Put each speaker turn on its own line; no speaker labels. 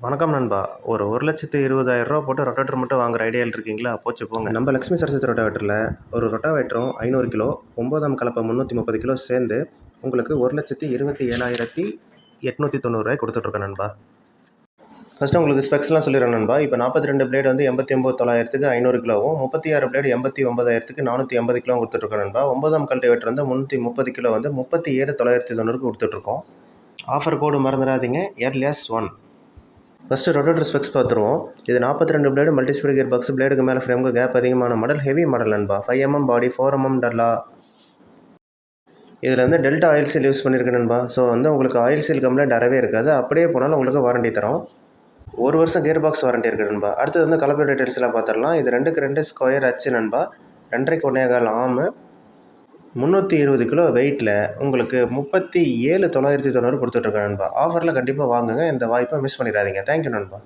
வணக்கம் நண்பா. ஒரு 1,20,000 போட்டு ரொட்டேட்டர் மட்டும் வாங்குற ஐடியாவில் இருக்கீங்களா? போச்சு போங்க. நம்ம லக்ஷ்மி சரஸ்வதி ரொட்டாவேட்டரில் ஒரு ரொட்டாவேட்டரும் 500 கிலோ 9ஆம் கலப்பை 330 கிலோ சேர்ந்து உங்களுக்கு 1,27,890 கொடுத்துட்ருக்கேன் நண்பா. ஃபஸ்ட்டு உங்களுக்கு ஸ்பெக்ஸ்லாம் சொல்லிடுறேன் நண்பா. இப்போ 42 பிளேடு வந்து 89,900க்கு 500 கிலோவும், 36 பிளேடு 89,000க்கு 480 கிலோவும் கொடுத்துட்ருக்கோம் நண்பா. 9ஆம் கல்டிவேட்டர் வந்து 330 கிலோ வந்து 37,990க்கு கொடுத்துட்ருக்கோம். ஆஃபர் கோடு மறந்துடாதீங்க, EARLYAS1. ஃபஸ்ட்டு ரொட்டேட்டர் ஸ்பெக்ஸ் பார்த்துருவோம். இது 42 பிளேடு மல்டிஸ்பீட் கியர் பாக்ஸ். பிளேடுக்கு மேலே ஃப்ரேமுக்கு கேப் அதிகமான மாடல், ஹெவி மாடல் நண்பா. 5mm பாடி, 4mm டல்லா. இதில் வந்து டெல்டா ஆயில் சீல் யூஸ் பண்ணியிருக்கேன் நண்பா. ஸோ வந்து உங்களுக்கு ஆயில் சீல் கம்ப்ளைண்ட் அறவே இருக்காது. அப்படியே போனாலும் உங்களுக்கு வாரண்டி தரோம். 1 வருஷம் கியர் பாக்ஸ் வாரண்டி இருக்குது நண்பா. அடுத்தது வந்து கலப்பை டீட்டெயில்ஸ்லாம் பார்த்துடலாம். இது 2க்கு 2 ஸ்கொயர் அச்சு நண்பா. 2.5 1/4 ஆமு, 320 கிலோ வெயிட்டில் உங்களுக்கு 37,990 கொடுத்துட்ருக்கேன் நண்பா. ஆஃபரில் கண்டிப்பாக வாங்குங்க. இந்த வாய்ப்பை மிஸ் பண்ணிடாதீங்க. தேங்க்யூ நண்பா.